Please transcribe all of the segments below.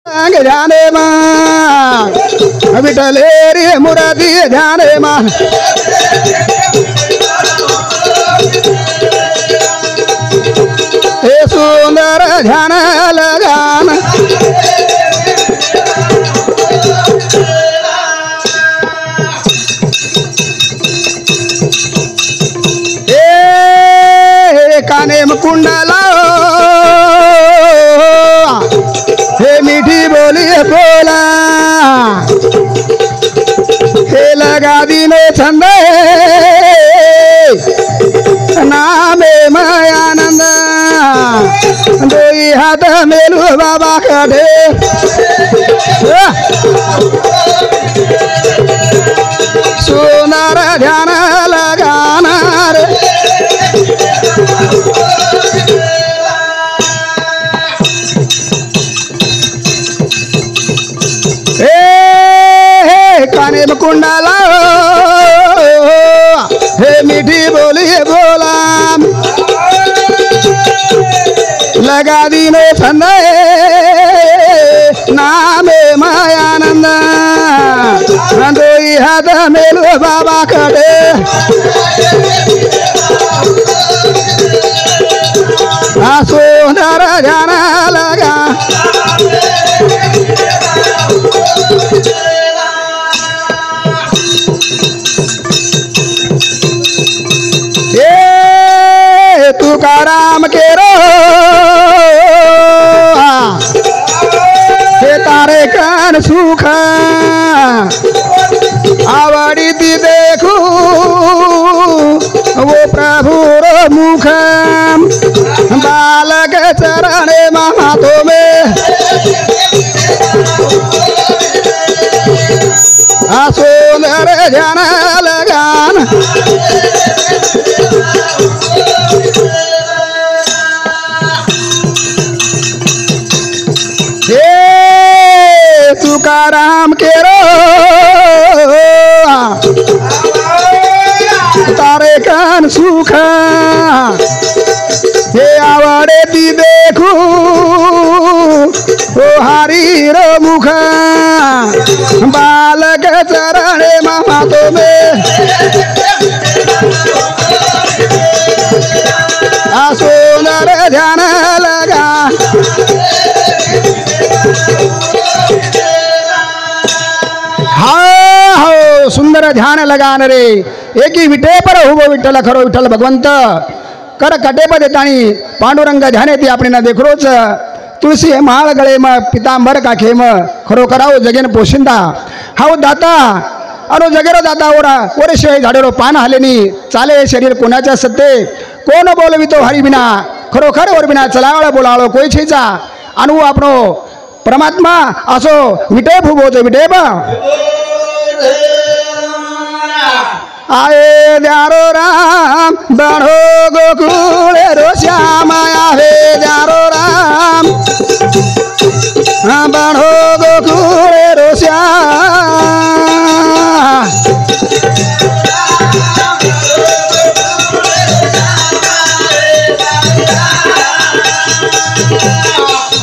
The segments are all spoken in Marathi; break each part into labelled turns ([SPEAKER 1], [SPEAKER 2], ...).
[SPEAKER 1] जाने मान विठले रे मुरादी जाने मान हे सुंदर ध्यान लगान काने में कुंडला हे मीठी बोली बोला हे लगा दी में छंद नामे मायानंद दोई हाथ मेलू बाबा कढ़े सुंदर ध्यान लगाना रे काने में कुंडला हे मीठी बोली बोला लगा दी में छंद नामे मायानंद दोई हाथ मेलू बाबा कड़े सुंदर ध्यान लगा तुकाराम के रो हे तारे कान सुख आवड़ी दी देखू वो प्रभु रो मुख बालक चरण महातो में सुंदर ध्यान लगान तुकाराम के रो तारे कान सुख हे आवड़े दी देखू ओ हरी रो मुख बालक चरण महातो में सुंदर ध्यान लगा सुंदर ध्यान लगान रे एकी विटे पर हुबो विठ्ठल खरो विठ्ठल भगवंत कर कटे पर देतानी पांडुरंग ध्यान येते आपण ना देखरोच तुळसी हे माळ गळे म पितांबर का खेम खरो कराओ जगेन पोशिंदा हाव दाता अनो जगेरो दाता ओरा ओरे शिवाय झाडेरो पान हालेनी चाले शरीर कोणाच्या सत्ते कोण बोलवितो हरी बिना खरोखर और बिना चलावळ बोलाळो कोई छेचा अनु आपणो परमात्मा असो विटे भुबोच विटे बा आए द्यारो राम बढ़ो गोकुल रो श्याम आए द्यारो राम बढ़ो गोकुल रो श्याम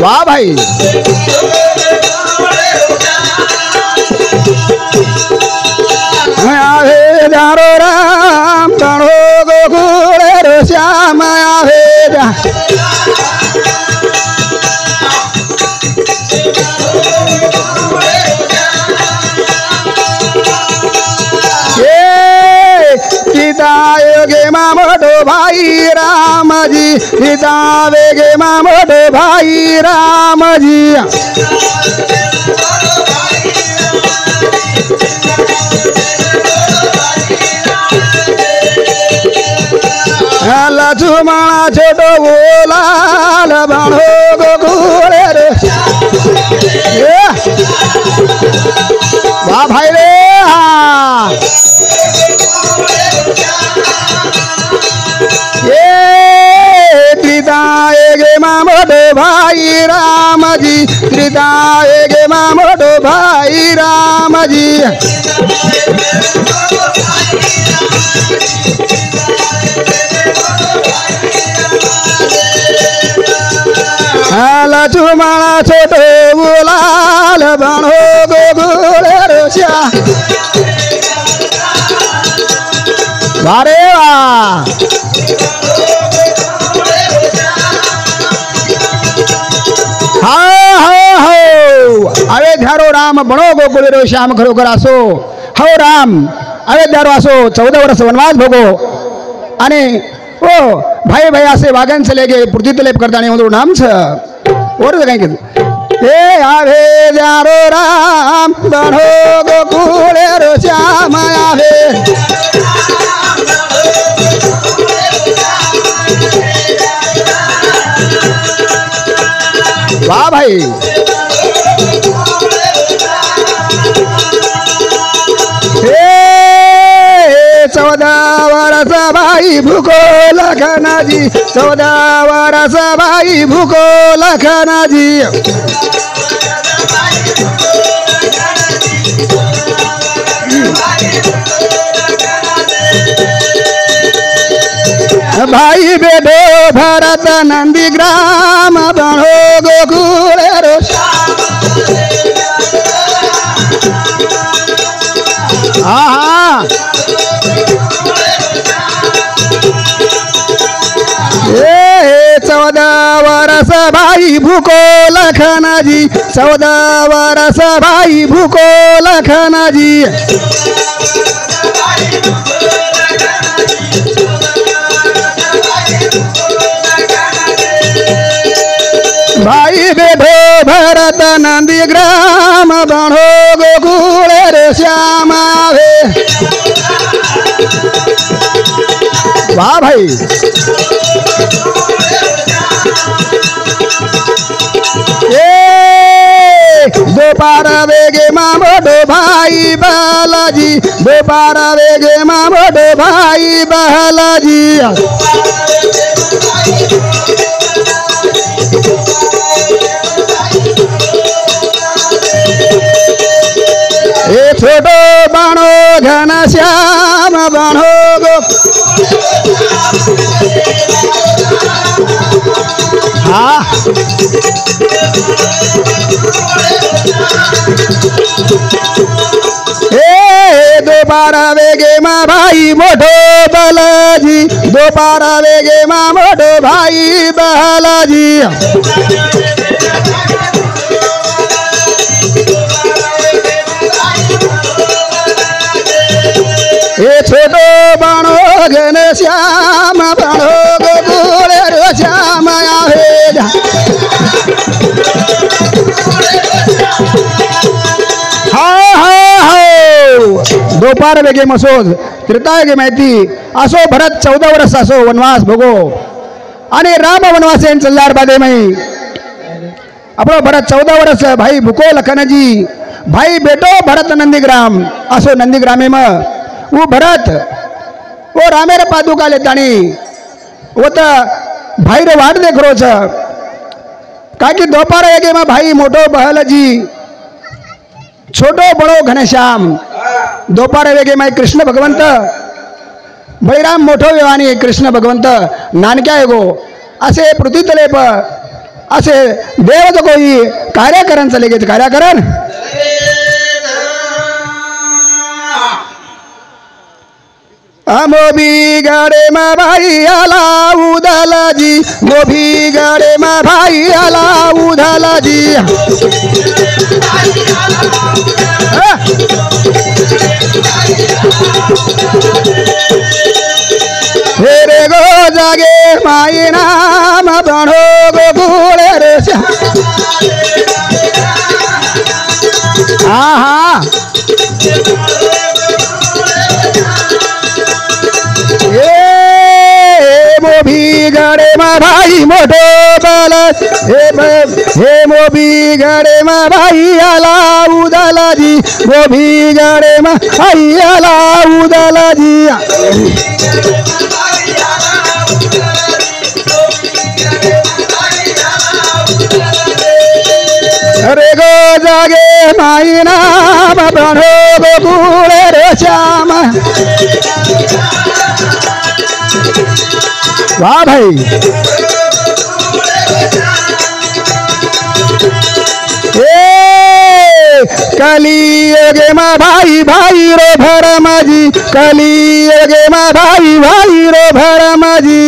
[SPEAKER 1] वाह भाई आवे द्यारो राम बढ़ो गोकुल रो श्याम आवे गीता योगे मामोटो भाई राम जी गीता वेगे मामोटो भाई राम जी लक्ष्मणा छोटो बोलाल बढ़ो गोकुल रे वाह भाई रे त्रिताएगे मामोटो भाई राम जी त्रिताएगे मामोटो भाई राम जी लक्ष्मणा छोटो बोला बनो गोकुळ रे श्याम वारे वा अयोध्यारो राम बनो गोकुळ रे श्याम खरोखर असो हो राम अयोध्यारो असो 14 वर्ष वनवास भोगो आणि ओ भाई भाई असे वागन चले गे पृथ्वीतलेप करताना म्हणून नाम छ और काय के हे आवे जारो राम बनो गोकुळ रे श्याम आवे वाह भाई हे 14 वर्ष भाई भूको लखनाजी 14 वर्ष भाई भूको लखनाजी भाई बेटो भरत नंदी ग्राम बनो गोकुळ रे हाँ 14 वर्ष भाई भूको लखनाजी 14 वर्ष भाई भूको लखनाजी भाई बेटो भरत नंदी ग्राम बनो गोकुळ रे श्याम आवे वाह भाई दो पार वेगे मामोडो भाई बालाजी दो पार वेगे मामोडो भाई बालाजी ए छोटो बनो घन श्याम बनो गो हाँ ए दो पारा वेगे मा भाई मोटो बालाजी दो पारा वेगे मा मोटो भाई बालाजी ए छोटो बनो घन श्याम बनो गोकुळ रे श्याम आवे दोपार वेगे मसोज त्रितागे माहिती असो भरत 14 वर्ष असो वनवास भोगो आणि राम वनवासेन चल्लार बादे मई आपलो भरत 14 वर्ष भाई भूको लखनजी भाई बेटो भरत नंदीग्राम असो नंदीग्रामे म वो भरत वो रामेर पादुका लेतानी वो त भाई रे वाट देख रो छ काकी दोपार वेगे म भाई मोटो बहलजी छोटो बड़ो घनश्याम दोपार वेगे माय कृष्ण भगवंत बळीराम मोठो आणि कृष्ण भगवंत नानक्या येगो असे पृथ्वीतलेप असे देव कोई कार्यकरण चले गे कार्यकरण मोबी गाड़े में भाई आला उदलाजी मोबी गाड़े में भाई आला उदलाजी हेरे गो जागे माई नाम बनो गोकुळ रे हाँ मोबी गड़े मा भाई मोटो बालक हे मोबी गड़े मा भाई आला उदलाजी मोबी गड़े मा भाई आला उदलाजी अरे गो जागे माई नाम बनो गोकुळ रे श्याम वाह भाई कलियुगे मा भाई भाई रो भरमाजी कलियुगे मा भाई भाई रो भरमाजी